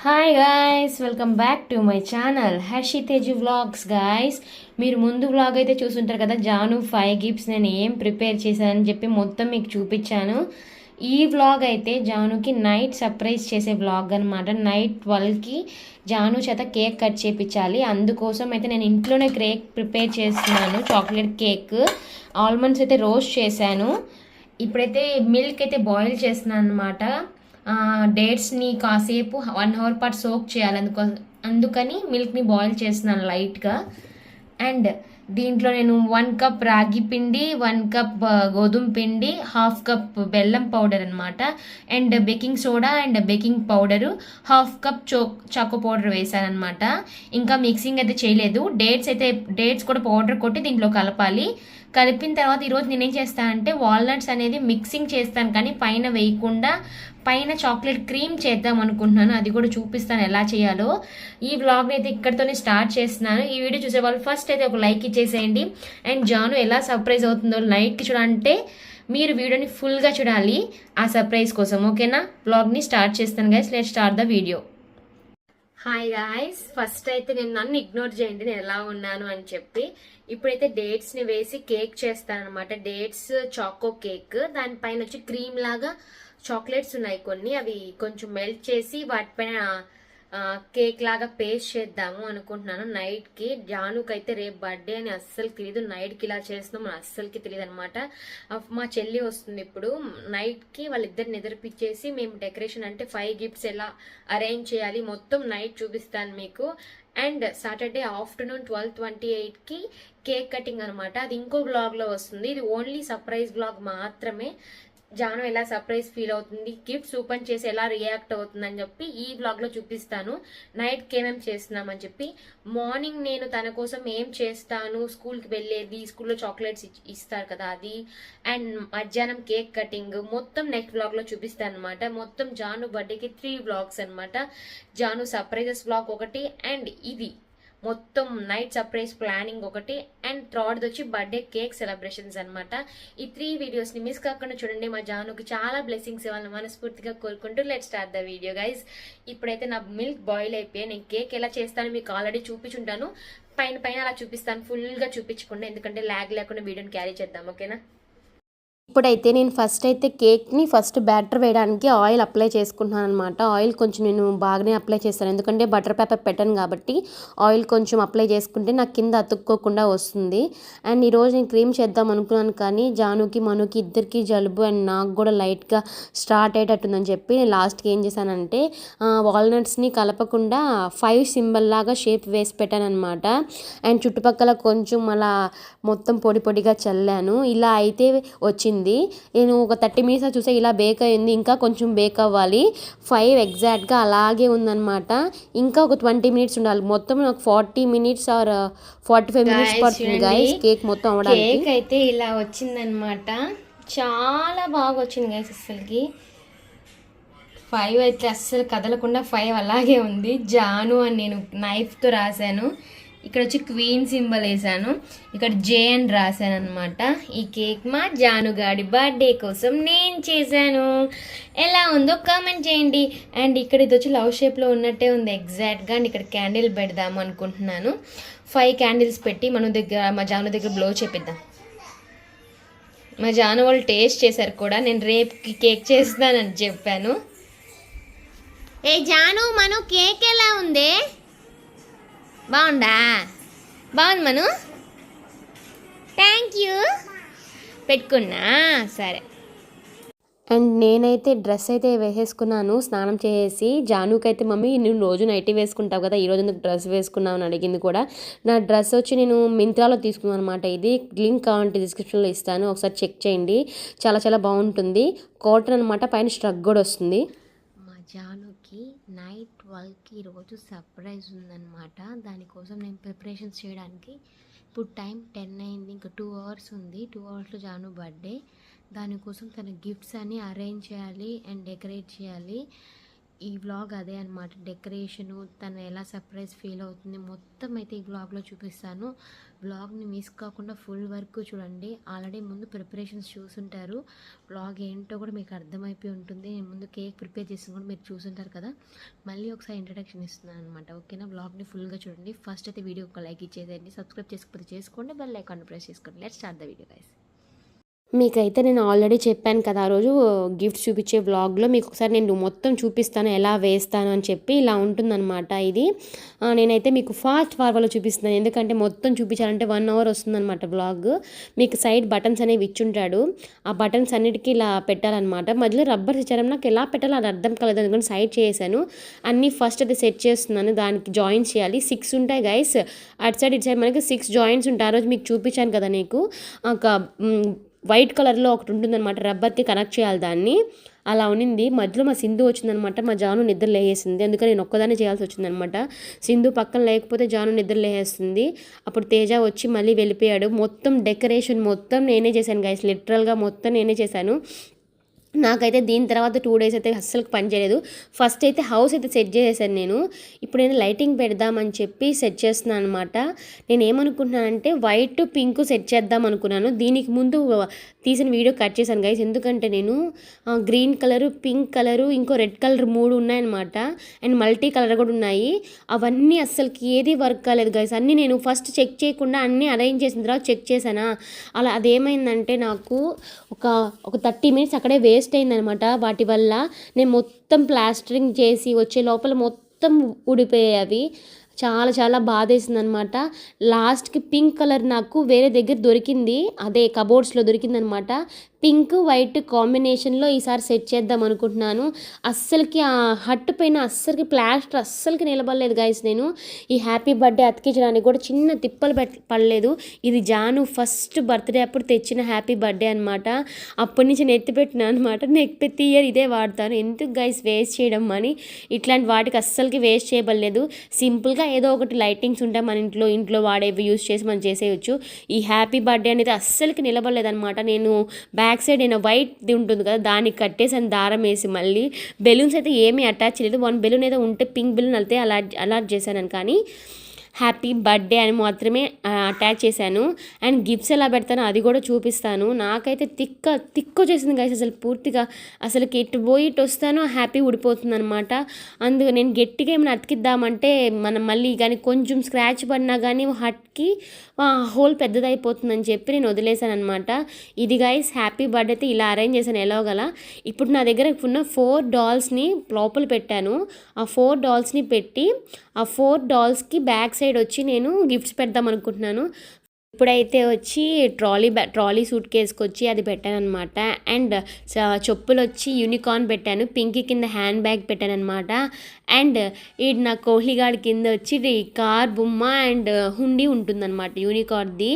Hi guys, welcome back to my channel Harshi Teju vlogs. Guys, మీరు ముందు vlog అయితే చూసుంటారు కదా, జాను 5 గిఫ్ట్స్ నేను ఏం ప్రిపేర్ చేశానని చెప్పి మొత్తం మీకు చూపించాను. ఈ వ్లాగ్ అయితే జానుకి నైట్ సర్ప్రైజ్ చేసే వ్లాగ్ అనమాట. నైట్ 12కి జాను చేత కేక్ కట్ చేయించాలి. అందుకోసం అయితే నేను ఇంట్లోనే కేక్ ప్రిపేర్ చేస్తున్నాను. చాక్లెట్ కేక్, ఆల్మండ్స్ అయితే రోస్ట్ చేశాను. ఇప్పుడైతే మిల్క్ అయితే బాయిల్ చేస్తున్నాను అనమాట. డేట్స్ని కాసేపు 1 అవర్ పాటు సోక్ చేయాలి. అందుకని మిల్క్ని బాయిల్ చేస్తున్నాను లైట్గా. అండ్ దీంట్లో నేను 1 కప్ రాగి పిండి, 1 కప్ గోధుమ పిండి, 1/2 కప్ బెల్లం పౌడర్ అనమాట, and baking soda and baking powder, 1/2 cup choco powder వేసాను అనమాట. ఇంకా మిక్సింగ్ అయితే చేయలేదు. డేట్స్ కూడా పౌడర్ కొట్టి దీంట్లో కలపాలి. కలిపిన తర్వాత ఈరోజు నేనేం చేస్తానంటే వాల్నట్స్ అనేది మిక్సింగ్ చేస్తాను, కానీ పైన వేయకుండా పైన చాక్లెట్ క్రీమ్ చేద్దాం అనుకుంటున్నాను. అది కూడా చూపిస్తాను ఎలా చేయాలో. ఈ వ్లాగ్ అయితే ఇక్కడితోనే స్టార్ట్ చేస్తున్నాను. ఈ వీడియో చూసే వాళ్ళు ఫస్ట్ అయితే ఒక లైక్ ఇచ్చేసేయండి. అండ్ జాను ఎలా సర్ప్రైజ్ అవుతుందో నైట్కి చూడాలంటే మీరు వీడియోని ఫుల్గా చూడాలి ఆ సర్ప్రైజ్ కోసం. ఓకేనా? వ్లాగ్ని స్టార్ట్ చేస్తాను guys. Let's start the video. Hi guys, first అయితే నన్ను ఇగ్నోర్ చేయండి నేను ఎలా ఉన్నాను అని చెప్పి. ఇప్పుడైతే డేట్స్ని వేసి కేక్ చేస్తాను అనమాట. డేట్స్ చాకో కేక్, దానిపైన వచ్చి క్రీమ్ లాగా చాక్లెట్స్ ఉన్నాయి కొన్ని, అవి కొంచెం మెల్ట్ చేసి వాటిపైన కేక్ లాగా పేస్ట్ చేద్దాము అనుకుంటున్నాను నైట్కి. జానుకి అయితే రేపు బర్త్డే అని అస్సలు తెలియదు. నైట్కి ఇలా చేస్తున్నాం అని అస్సలకి తెలియదు అనమాట. మా చెల్లి వస్తుంది ఇప్పుడు. నైట్కి వాళ్ళిద్దరు నిద్రపిచ్చేసి మేము డెకరేషన్ అంటే 5 గిఫ్ట్స్ ఎలా అరేంజ్ చేయాలి మొత్తం నైట్ చూపిస్తాను మీకు. అండ్ సాటర్డే ఆఫ్టర్నూన్ 12:28కి కేక్ కటింగ్ అనమాట. అది ఇంకో బ్లాగ్లో వస్తుంది. ఇది ఓన్లీ సర్ప్రైజ్ బ్లాగ్ మాత్రమే. జాను ఎలా సర్ప్రైజ్ ఫీల్ అవుతుంది, గిఫ్ట్స్ ఓపెన్ చేసి ఎలా రియాక్ట్ అవుతుందని చెప్పి ఈ బ్లాగ్ లో చూపిస్తాను. నైట్కి ఏమేమి చేస్తున్నామని చెప్పి. మార్నింగ్ నేను తన కోసం ఏం చేస్తాను, స్కూల్కి వెళ్ళేది, స్కూల్లో చాక్లెట్స్ ఇస్తారు కదా అది, అండ్ మధ్యాహ్నం కేక్ కటింగ్ మొత్తం నెక్స్ట్ బ్లాగ్ లో చూపిస్తాను అనమాట. మొత్తం జాను బర్త్డేకి 3 బ్లాగ్స్ అనమాట. జాను సర్ప్రైజెస్ బ్లాగ్ ఒకటి, అండ్ ఇది మొత్తం నైట్ సర్ప్రైజ్ ప్లానింగ్ ఒకటి, అండ్ థర్డ్ వచ్చి బర్త్డే కేక్ సెలబ్రేషన్స్ అనమాట. ఈ 3 వీడియోస్ని మిస్ కాకుండా చూడండి. మా జానుకి చాలా బ్లెస్సింగ్స్ ఇవ్వాలని మనస్ఫూర్తిగా కోరుకుంటూ let start the video guys. ఇప్పుడైతే నా మిల్క్ బాయిల్ అయిపోయి నేను కేక్ ఎలా చేస్తానో మీకు ఆల్రెడీ చూపించుంటాను. పైన అలా చూపిస్తాను, ఫుల్గా చూపించకుండా, ఎందుకంటే ల్యాగ్ లేకుండా వీడియోని క్యారీ చేద్దాం. ఓకేనా? ఇప్పుడైతే నేను కేక్ని బ్యాటర్ వేయడానికి ఆయిల్ అప్లై చేసుకుంటున్నాను అనమాట. ఆయిల్ కొంచెం నేను బాగానే అప్లై చేస్తాను, ఎందుకంటే బటర్ పేపర్ పెట్టాను కాబట్టి ఆయిల్ కొంచెం అప్లై చేసుకుంటే నాకు కింద అతుక్కోకుండా వస్తుంది. అండ్ ఈరోజు నేను క్రీమ్ చేద్దాం అనుకున్నాను, కానీ జానుకి మనుకి ఇద్దరికి జలుబు అండ్ నాకు కూడా లైట్గా స్టార్ట్ అయ్యేటట్టుందని చెప్పి నేను లాస్ట్కి ఏం చేశానంటే వాల్నట్స్ని కలపకుండా 5 సింబల్ లాగా షేప్ వేసి పెట్టాను అనమాట. అండ్ చుట్టుపక్కల కొంచెం అలా మొత్తం పొడి పొడిగా చల్లాను. ఇలా అయితే వచ్చింది. నేను ఒక 30 మినిట్స్ చూసే ఇలా బేక్ అయింది. ఇంకా కొంచెం బేక్ అవ్వాలి. 5 ఎగ్జాక్ట్గా అలాగే ఉందన్నమాట. ఇంకా ఒక 20 మినిట్స్ ఉండాలి. మొత్తం నాకు 40 మినిట్స్ ఆర్ 45 మినిట్స్ పడుతుంది గైస్ కేక్ మొత్తం అవ్వడానికి. కేక్ అయితే ఇలా వచ్చిందనమాట. చాలా బాగా వచ్చింది గైస్. అస్సలకి 5 అయితే అస్సలు కదలకుండా 5 అలాగే ఉంది. జాను అని నేను నైఫ్తో రాశాను. ఇక్కడ వచ్చి క్వీన్ సింబల్ వేసాను, ఇక్కడ జే అని రాశాను అనమాట. ఈ కేక్ మా జానుగాడి బర్త్డే కోసం నేను చేశాను. ఎలా ఉందో కామెంట్ చేయండి. అండ్ ఇక్కడ ఇది వచ్చి లవ్ షేప్లో ఉన్నట్టే ఉంది ఎగ్జాక్ట్గా. అండ్ ఇక్కడ క్యాండిల్ పెడదాము అనుకుంటున్నాను. 5 క్యాండిల్స్ పెట్టి మా జాను దగ్గర బ్లో చేపిద్దాం. మా జాను వాళ్ళు టేస్ట్ చేశారు కూడా. నేను రేపుకి కేక్ చేస్తానని చెప్పాను. ఏ జాను, మను కేక్ ఎలా ఉంది? బాగుందా? బాగుంది మను, థ్యాంక్ యూ. పెట్టుకున్నా సరే. అండ్ నేనైతే డ్రెస్ అయితే వేసేసుకున్నాను స్నానం చేసేసి. జానుకైతే మమ్మీ నువ్వు రోజు నైటీ వేసుకుంటావు కదా, ఈరోజు ఎందుకు డ్రెస్ వేసుకున్నావు అని అడిగింది కూడా. నా డ్రెస్ వచ్చి నేను మింత్రాలో తీసుకున్నాను అనమాట. ఇది లింక్ కావాలంటే డిస్క్రిప్షన్లో ఇస్తాను, ఒకసారి చెక్ చేయండి. చాలా చాలా బాగుంటుంది. కాటన్ అనమాట, పైన స్ట్రక్ కూడా వస్తుంది. మా జానుకి నైట్ 12కి ఈరోజు సర్ప్రైజ్ ఉందన్నమాట. దానికోసం నేను ప్రిపరేషన్స్ చేయడానికి ఇప్పుడు టైం 10 అయింది. ఇంకా 2 అవర్స్ ఉంది. 2 అవర్స్లో జాను బర్త్డే. దానికోసం తన గిఫ్ట్స్ అన్నీ అరేంజ్ చేయాలి అండ్ డెకరేట్ చేయాలి. ఈ వ్లాగ్ అదే అనమాట. డెకరేషను, తను ఎలా సర్ప్రైజ్ ఫీల్ అవుతుంది మొత్తం అయితే ఈ వ్లాగ్లో చూపిస్తాను. వ్లాగ్ని మిస్ కాకుండా ఫుల్ వరకు చూడండి. ఆల్రెడీ ముందు ప్రిపరేషన్స్ చూసుంటారు. వ్లాగ్ ఏంటో కూడా మీకు అర్థమైపోయి ఉంటుంది. నేను ముందు కేక్ ప్రిపేర్ చేసి కూడా మీరు చూసుంటారు కదా. మళ్ళీ ఒకసారి ఇంట్రడక్షన్ ఇస్తున్నాను అనమాట. ఓకేనా, వ్లాగ్ని ఫుల్గా చూడండి. ఫస్ట్ అయితే వీడియో ఒక లైక్ ఇచ్చేసేయండి. సబ్స్క్రైబ్ చేసుకోకపోతే చేసుకోండి, బెల్ ఐకాన్ ప్రెస్ చేసుకోండి. Let's start the video guys. మీకైతే నేను ఆల్రెడీ చెప్పాను కదా, ఆ రోజు గిఫ్ట్ చూపించే వ్లాగ్లో మీకు ఒకసారి నేను మొత్తం చూపిస్తాను ఎలా వేస్తాను అని చెప్పి. ఇలా ఉంటుందన్నమాట ఇది. నేనైతే మీకు ఫాస్ట్ ఫార్వర్డ్లో చూపిస్తున్నాను, ఎందుకంటే మొత్తం చూపించాలంటే 1 hour వస్తుందన్నమాట వ్లాగ్. మీకు సైడ్ బటన్స్ అనేవి ఇచ్చుంటాడు. ఆ బటన్స్ అన్నిటికీ ఇలా పెట్టాలన్నమాట. మధ్యలో రబ్బర్ ఇచ్చారు, నాకు ఎలా పెట్టాలో అది అర్థం కాలేదు, అందుకని సైడ్ చేసాను. అన్నీ ఫస్ట్ అయితే సెట్ చేస్తున్నాను. దానికి జాయింట్స్ చేయాలి. 6 ఉంటాయి గైస్, అటు సైడ్ ఇటు సైడ్ మనకి 6 జాయింట్స్ ఉంటాయి. ఆ రోజు మీకు చూపించాను కదా, నీకు ఒక వైట్ కలర్లో ఒకటి ఉంటుందన్నమాట, రబ్బర్కి కనెక్ట్ చేయాలి దాన్ని. అలా ఉన్నింది. మధ్యలో మా సింధు వచ్చిందనమాట. మా జాను నిద్ర లేసేసింది, అందుకని నేను ఒక్కదాన్ని చేయాల్సి వచ్చిందనమాట. సింధు పక్కన లేకపోతే జాను నిద్ర లేసేస్తుంది. అప్పుడు తేజ వచ్చి మళ్ళీ వెళ్ళిపోయాడు. మొత్తం డెకరేషన్ మొత్తం నేనే చేశాను గైస్, లిటరల్గా మొత్తం నేనే చేశాను. నాకైతే దీని తర్వాత 2 days అయితే అస్సలు పని చేయలేదు. ఫస్ట్ అయితే హౌస్ అయితే సెట్ చేసేసాను నేను. ఇప్పుడు నేను లైటింగ్ పెడదామని చెప్పి సెట్ చేస్తున్నాను అనమాట. నేను ఏమనుకుంటున్నానంటే వైట్ పింక్ సెట్ చేద్దాం అనుకున్నాను. దీనికి ముందు తీసిన వీడియో కట్ చేశాను గైస్, ఎందుకంటే నేను గ్రీన్ కలరు, పింక్ కలరు, ఇంకో రెడ్ కలర్ 3 ఉన్నాయన్నమాట. అండ్ మల్టీ కలర్ కూడా ఉన్నాయి. అవన్నీ అస్సలకి ఏది వర్క్ కాలేదు గైస్. అన్నీ నేను ఫస్ట్ చెక్ చేయకుండా అన్నీ అరేంజ్ చేసిన తర్వాత చెక్ చేశానా. అలా అదేమైందంటే నాకు ఒక 30 minutes అక్కడే వేస్ట్ అయిందనమాట. వాటి వల్ల నేను మొత్తం ప్లాస్టరింగ్ చేసి వచ్చే లోపల మొత్తం ఊడిపోయాయి అవి. చాలా చాలా బాధేసింది అనమాట. లాస్ట్కి పింక్ కలర్ నాకు వేరే దగ్గర దొరికింది, అదే కబోర్డ్స్లో దొరికిందనమాట. పింక్ వైట్ కాంబినేషన్లో ఈసారి సెట్ చేద్దాం అనుకుంటున్నాను. అస్సలకి ఆ హట్ పైన అస్సలకి ప్లాస్టర్ అస్సలకి నిలబడలేదు గైస్. నేను ఈ హ్యాపీ బర్త్డే అతికించడానికి కూడా చిన్న తిప్పలు పడలేదు. ఇది జాను ఫస్ట్ బర్త్డే అప్పుడు తెచ్చిన హ్యాపీ బర్త్డే అనమాట. అప్పటి నుంచి నేను ఎత్తిపెట్టిన అనమాట. నేను ప్రతి ఇయర్ ఇదే వాడతాను. ఎందుకు గైస్ వేస్ట్ చేయడం అని. ఇట్లాంటి వాటికి అస్సలకి వేస్ట్ చేయబడలేదు. సింపుల్గా ఏదో ఒకటి లైటింగ్స్ ఉంటాయి మన ఇంట్లో వాడేవి యూస్ చేసి మనం చేసేయచ్చు. ఈ హ్యాపీ బర్త్డే అనేది అస్సలకి నిలబడలేదు అనమాట. నేను బ్యాక్ సైడ్ నేను వైట్ది ఉంటుంది కదా, దానికి కట్టేసాను దారం వేసి. మళ్ళీ బెలూన్స్ అయితే ఏమీ అటాచ్ లేదు. 1 బెలూన్ ఏదో ఉంటే పింక్ బెలూన్ అయితే అలాట్ చేశాను, కానీ హ్యాపీ బర్త్డే అని మాత్రమే అటాచ్ చేశాను. అండ్ గిఫ్ట్స్ ఎలా పెడతానో అది కూడా చూపిస్తాను. నాకైతే తిక్కు చేసింది గైస్, అసలు పూర్తిగా అసలుకి ఇటు పోయి ఇటు వస్తాను హ్యాపీ ఊడిపోతుంది అనమాట. అందుకు నేను గట్టిగా ఏమైనా అతికిద్దామంటే మనం మళ్ళీ కానీ కొంచెం స్క్రాచ్ పడినా కానీ హట్కి హోల్ పెద్దదైపోతుందని చెప్పి నేను వదిలేసాను అనమాట. ఇది గైస్ హ్యాపీ బర్త్డే అయితే ఇలా అరేంజ్ చేశాను ఎలాగలా. ఇప్పుడు నా దగ్గర ఉన్న 4 dolls లోపల పెట్టాను. ఆ 4 dolls పెట్టి ఆ 4 dollsకి బ్యాక్ సైడ్ వచ్చి నేను గిఫ్ట్స్ పెడదాం అనుకుంటున్నాను. ఇప్పుడైతే వచ్చి ట్రాలీ సూట్ కేసుకి వచ్చి అది పెట్టాను అనమాట. అండ్ చెప్పులు వచ్చి యూనికార్న్ పెట్టాను, పింకీ కింద హ్యాండ్ బ్యాగ్ పెట్టాను అనమాట. అండ్ ఈ నా కోహ్లీగాడి కింద వచ్చి కార్ బొమ్మ అండ్ హుండీ ఉంటుందన్నమాట యూనికార్న్ది,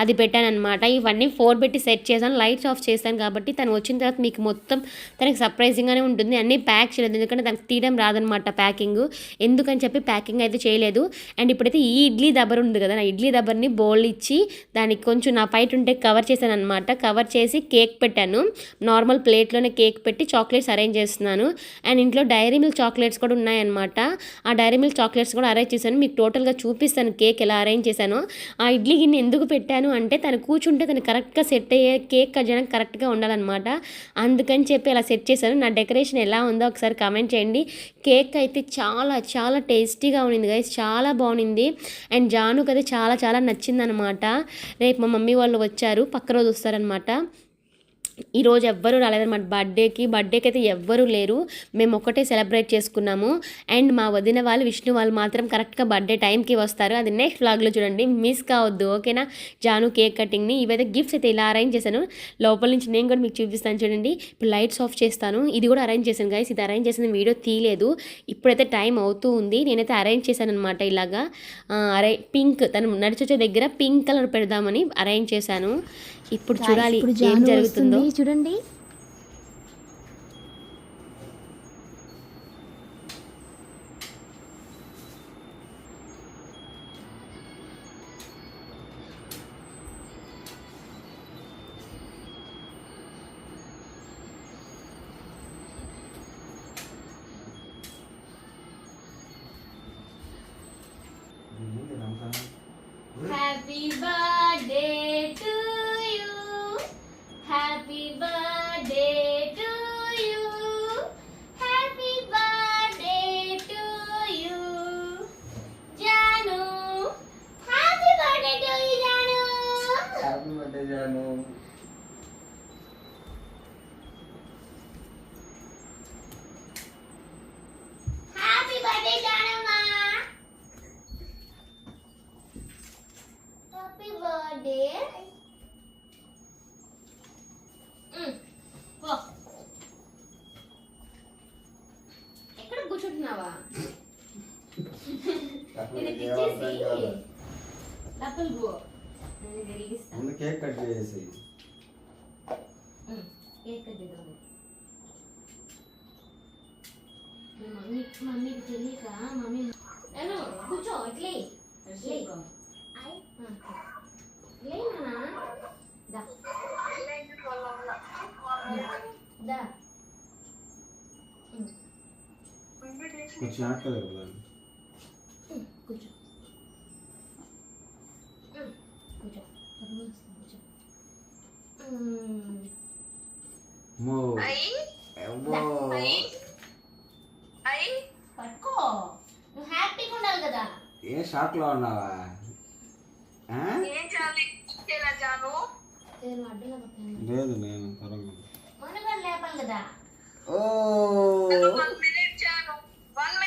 అది పెట్టాను అనమాట. ఇవన్నీ 4 పెట్టి సెట్ చేశాను. లైట్స్ ఆఫ్ చేశాను కాబట్టి తను వచ్చిన తర్వాత మీకు మొత్తం తనకి సర్ప్రైజింగ్గానే ఉంటుంది. అన్నీ ప్యాక్ చేయలేదు, ఎందుకంటే తనకు తీయడం రాదనమాట ప్యాకింగ్. ఎందుకని చెప్పి ప్యాకింగ్ అయితే చేయలేదు. అండ్ ఇప్పుడైతే ఈ ఇడ్లీ దబ్బర్ ఉంది కదా, నా ఇడ్లీ దబ్బర్ని బౌల్ ఇచ్చి దానికి కొంచెం నా పైట ఉంటే కవర్ చేశాను అనమాట. కవర్ చేసి కేక్ పెట్టాను. నార్మల్ ప్లేట్లోనే కేక్ పెట్టి చాక్లెట్స్ అరేంజ్ చేస్తున్నాను. అండ్ ఇంట్లో డైరీ మిల్క్ చాక్లెట్స్ కూడా ఉన్నాయన్నమాట. ఆ డైరీ మిల్క్ చాక్లెట్స్ కూడా అరేంజ్ చేశాను. మీకు టోటల్గా చూపిస్తాను కేక్ ఎలా అరేంజ్ చేశానో. ఆ ఇడ్లీ గిన్నె ఎందుకు పెట్టాను అంటే తను కూర్చుంటే తను కరెక్ట్గా సెట్ అయ్యే కేక్ కట్ చేయడానికి కరెక్ట్గా ఉండాలన్నమాట. అందుకని చెప్పి అలా సెట్ చేశాను. నా డెకరేషన్ ఎలా ఉందో ఒకసారి కామెంట్ చేయండి. కేక్ అయితే చాలా చాలా టేస్టీగా ఉన్నింది గైస్, చాలా బాగుంది. అండ్ జానుకి అయితే చాలా చాలా నచ్చిందనమాట. రేపు మా మమ్మీ వాళ్ళు వచ్చారు, పక్క రోజు వస్తారనమాట. ఈరోజు ఎవ్వరూ రాలేదన్నమాట బర్త్డేకి అయితే ఎవ్వరూ లేరు. మేము ఒక్కటే సెలబ్రేట్ చేసుకున్నాము. అండ్ మా వదిన వాళ్ళు విష్ణు వాళ్ళు మాత్రం కరెక్ట్గా బర్త్డే టైంకి వస్తారు. అది నెక్స్ట్ వ్లాగ్లో చూడండి, మిస్ కావద్దు ఓకేనా. జాను కేక్ కటింగ్ని ఇవైతే గిఫ్ట్స్ అయితే ఇలా అరేంజ్ చేశాను. లోపల నుంచి నేను కూడా మీకు చూపిస్తాను చూడండి. ఇప్పుడు లైట్స్ ఆఫ్ చేస్తాను. ఇది కూడా అరేంజ్ చేశాను గైస్, ఇది అరేంజ్ చేసిన వీడియో తీయలేదు. ఇప్పుడైతే టైం అవుతూ ఉంది. నేనైతే అరేంజ్ చేశాను అనమాట. ఇలాగా పింక్ తను నడిచొచ్చే దగ్గర పింక్ కలర్ పెడదామని అరేంజ్ చేశాను. ఇప్పుడు చూడాలి ఏం జరుగుతుందో చూడండి. Happy birthday to you, happy birthday to you, happy birthday to you Janu, happy birthday to you Janu. Happy birthday Janu. Happy birthday జానమ్మా. Happy birthday. పో. ఎక్కడ కూర్చుంటున్నావా? ఇది పిచ్చేసి డబ్బులు పో. నేను తిరిగిస్తా. ముందు కేక్ కట్ చేసి కేక్ కట్ చేద్దాము. మమ్మీకి తెలియక మమ్మీ నేను కూర్చో ఇట్లే లేనా దా దా కొంచెం ఆకలేదు కదా. కూర్చో కూర్చో కూర్చో. అమ్మో. అమ్మో. పట్టుకో, నువ్వు హ్యాపీగా ఉండాలి కదా. ఏ షాక్ లో ఉన్నావా? లేదు నేను త్వరగా. మనగాడు లేపాలి కదా. ఓ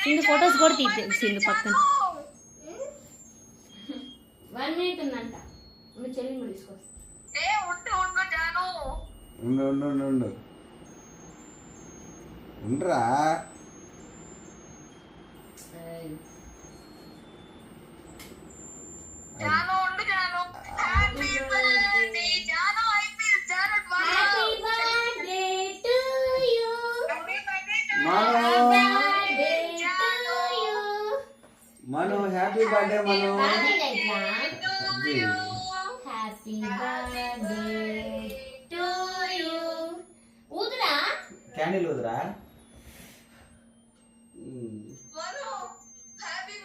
సింధు ఫొటోస్ కూడా తీసింది పక్కన. 1 minute ఉందంట. నువ్వు చెల్లిని కూడా తీసుకొస్తా. ఉండు ఉండు ఉండు ఉండు ఉండరా. Manu happy birthday Manu. Happy birthday to you. ఊదురా, క్యాండిల్ ఊదురా. హ్యాపీ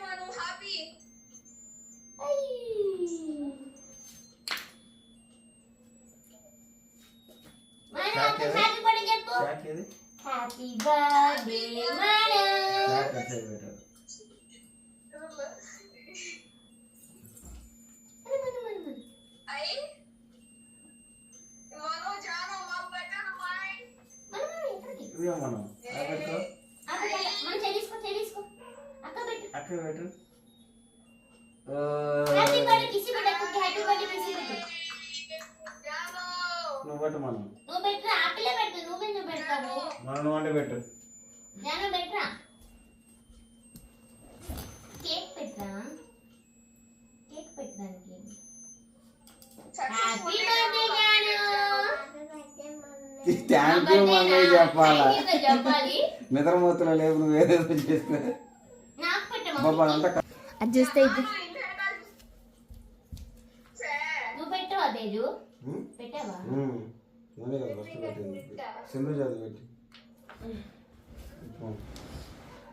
బర్త్డే చెప్పు. Happy birthday Manu. మనం అక్కడ పెట్టు. నువ్వు పెట్టు మనం. మనం నువ్వు అంటే పెట్టు. కేక్ పెట్టరా, కేక్ పెట్టడానికి. Happy birthday thank you mummy చెప్పాలా? చెప్పాలి. నిద్రమూతలో లేవు నువ్వు ఏదేదో చేస్తే బాబా అంతా అడ్జస్ట్ అయితే నువ్వు పెట్టవా తేజు? పెట్టావా? సింధు చదువు పెట్టి.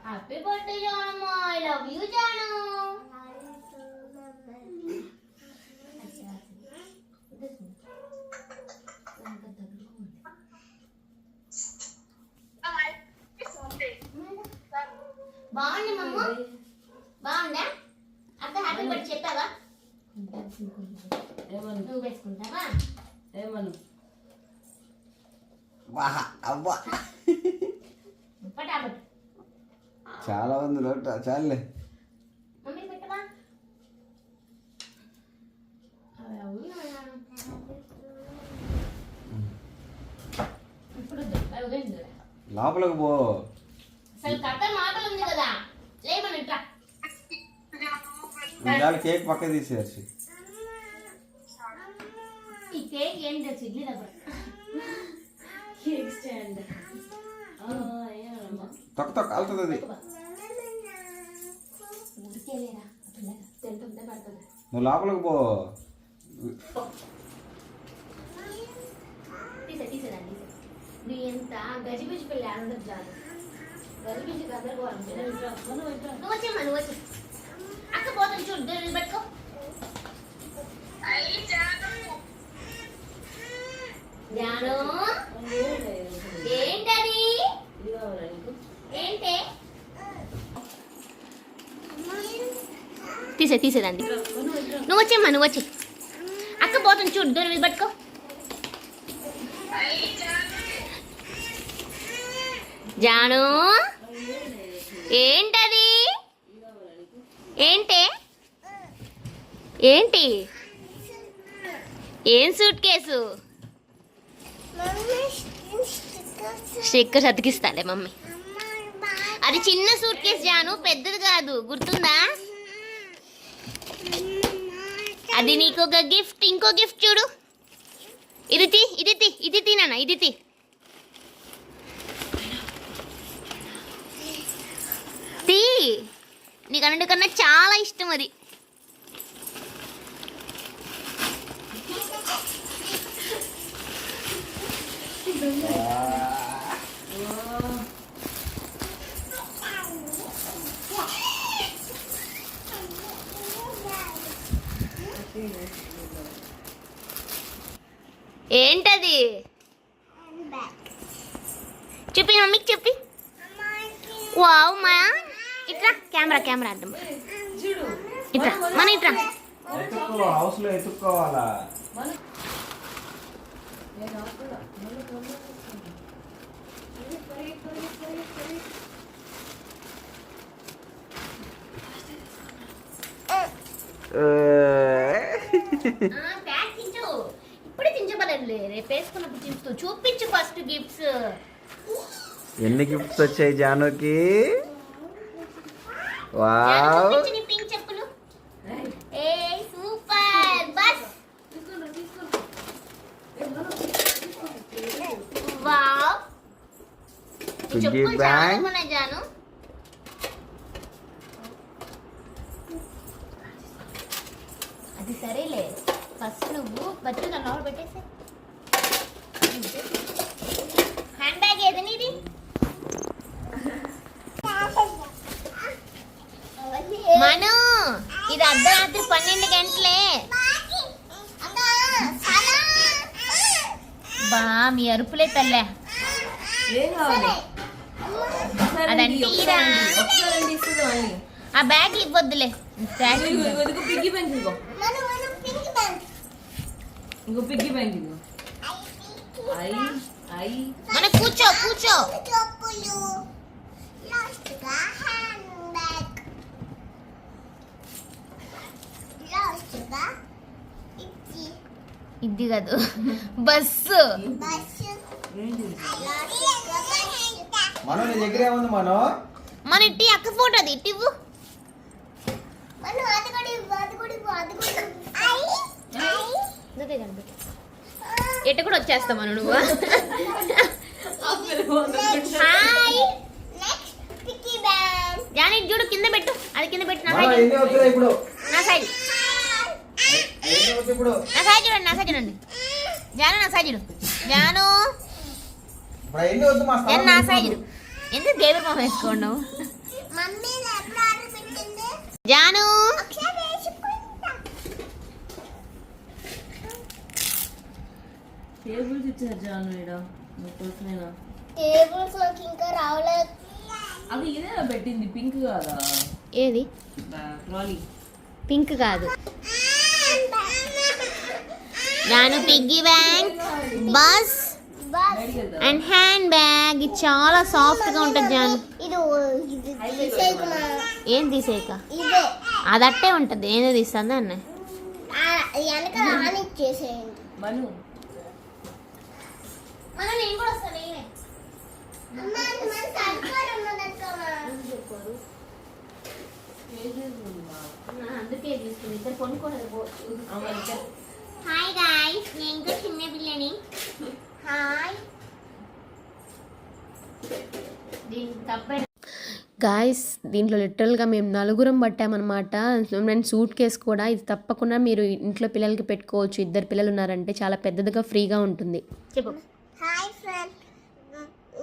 హ్యాపీ బర్త్డే జానమ్మ, ఐ లవ్ యూ జాను. బాగుంది మమ్మ, బాగుందా? అక్క హ్యాపీ బర్త్డే చెప్పావా? నువ్వు వేసుకుంటావా? అబ్బా పటాపట్ చాలా ఉంది లోట. చాలే మమ్మీ పెట్టవా? ఇప్పుడు లోపలికి పో. అసలు కట్ట మాటలు ఉంది కదా, లేమనిట్రా. చాలా కేక్ పక్క తీసేసి. ఈ కేక్ ఏం తెలుసు? ఇడ్లీ దగ్గర కేక్ స్టాండ్ తొక్క తొక్క కాలుతుంది అది. ఉడికేలేరా, తింటుంటే పడుతుంది. నువ్వు లోపలికి పో. తీసేదండి. నీ ఎంత గజిబిజి పెళ్ళి ఆడుండదు చాలు. గజిబిజి గందరగోళం. నువ్వు వచ్చేమ్మా, నువ్వు వచ్చి. అక్క పోతుంది చూడు, పెట్టుకో. జాను ఏంటది ఏంటే తీసేదండి నువ్వు వచ్చేమ్మా నువ్వు వచ్చి అక్క పోతుంది చూడు దూరం ఇది పట్టుకో జాను ఏంటది ఏంటి ఏంటి ఏం సూట్ కేసు స్టిక్కర్స్ అతికిస్తాలే మమ్మీ అది చిన్న సూట్ కేసు జాను పెద్దది కాదు గుర్తుందా అది నీకు ఒక గిఫ్ట్ ఇంకో గిఫ్ట్ చూడు ఇది తినా ఇది తీ నీకు అన్నిటికన్నా చాలా ఇష్టం అది ఏంటది చెప్పి మమ్మీకి చెప్పి వావ్ మా ఇట్రా కెమెరా అడ్డం ఇట్రా మన ఇట్రా హౌస్ లో ఎత్తుక్కోవాలా ఇప్పుడే తించబడలే రేపు వేసుకున్నప్పుడు తింటూ చూపించు ఫస్ట్ గిఫ్ట్స్ ఎన్ని గిఫ్ట్స్ వచ్చాయి జానుకి వావ్ పింక్ చెప్పులు ఏ సూపర్ బస్ వావ్ చెప్పులు చాలా ఉన్నాయి జాను అది సరేలే ఫస్ట్ నువ్వు బచ్చు నా లోపల పెట్టేసి హ్యాండ్ బ్యాగ్ ఏది నీది మను ఇది అర్ధరాత్రి 12 గంటలే బా మీ అరుపులే తల్లే అదంటే ఆ బ్యాగ్ ఇవ్వద్దులే మన కూర్చో ఇది కాదు బస్సు మనో నీ దగ్గర ఏముంది మనో మన ఇట్టి అక్క ఫోటో అది ఇట్టివ్వు ఎట్ట కూడా వచ్చేస్తా మనం నువ్వు హాయ్ జానీ చూడు కింద పెట్టు అది కింద పెట్టు నా సైడ్ చూడండి జాను నా సైడ్ చూడు జాను నా సైడ్ చూడు ఎందుకు దేవర మొహం వేసుకోండు జాను టేబుల్స్ ఇచ్చారు జాను ఈడ టేబుల్స్ నాకు ఇంకా రావలేదు. అది ఇదే పెట్టింది పింక్ కాదా ఏది ట్రాలీ పింక్ కాదు Janu piggy bank bus and hand bag ఇది చాలా సాఫ్ట్ గా ఉంటుంది జాను ఇది తీసేయకుమా. ఏం తీసేయక ఇదే అది అట్టే ఉంటుంది ఏదో తీస్తుంది అన్న వెనక ఆన్ ఇచ్చేసేయండి. మను నేను కూడా వస్తాను అందుకే తీసుకుని ఇద్దరు కొనుక్కోలేదు. హాయ్ గాయ్స్ నేను కూడా చిన్న పిల్లని. హాయ్ గాయస్ దీంట్లో లిటరల్గా మేము నలుగురం పట్టామన్నమాట. నేను సూట్ కేసు కూడా ఇది తప్పకుండా మీరు ఇంట్లో పిల్లలకి పెట్టుకోవచ్చు. ఇద్దరు పిల్లలు ఉన్నారంటే చాలా పెద్దదిగా ఫ్రీగా ఉంటుంది. చెప్పు. హాయ్ ఫ్రెండ్,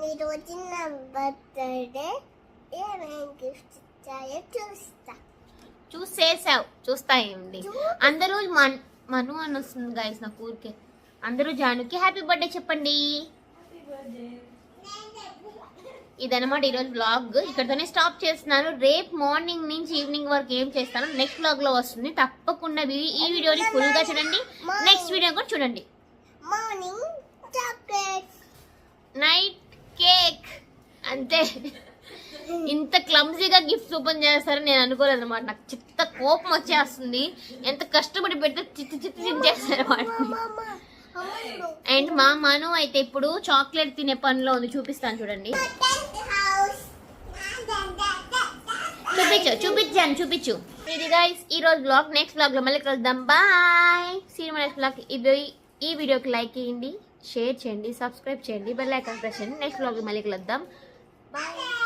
మీరు వచ్చిన బర్త్డే ఏమేమి గిఫ్ట్ ఇచ్చాయో చూస్తా. చూస్తా ఏమండి అందరూ మను అని వస్తుంది గాయస్ నాకు ఊరికే అందరూ జానుకి హ్యాపీ బర్త్డే చెప్పండి. ఇదన్నమాట ఈరోజు వ్లాగ్. ఇక్కడతోనే స్టాప్ చేస్తున్నాను. రేపు మార్నింగ్ నుంచి ఈవినింగ్ వరకు ఏం చేస్తాను నెక్స్ట్ వ్లాగ్ లో వస్తుంది. తప్పకుండా ఈ వీడియోని ఫుల్ గా చూడండి, నెక్స్ట్ వీడియో కూడా చూడండి. Morning chocolate, night cake. అంతే. ఇంత క్లమ్జీగా గిఫ్ట్స్ ఓపెన్ చేస్తారని నేను అనుకోలేదు అనమాట. నాకు చిత్త కోపం వచ్చేస్తుంది. ఎంత కష్టపడి పెడితే చిత్తి చేస్తారు వాటిని. అండ్ మా మను అయితే ఇప్పుడు చాక్లెట్ తినే పనిలో ఉంది. చూపిస్తాను చూడండి. చూపించు. ఇది గైస్ ఈ రోజు బ్లాగ్. నెక్స్ట్ బ్లాగ్ లో మళ్ళీ కలుద్దాం. Bye. See you next blog. ఈ వీడియోకి లైక్ చేయండి, షేర్ చేయండి, సబ్స్క్రైబ్ చేయండి, బెల్ ఐకాన్ ప్రెస్ చేయండి. నెక్స్ట్ బ్లాగ్ లో మళ్ళీ కలుద్దాం. బాయ్.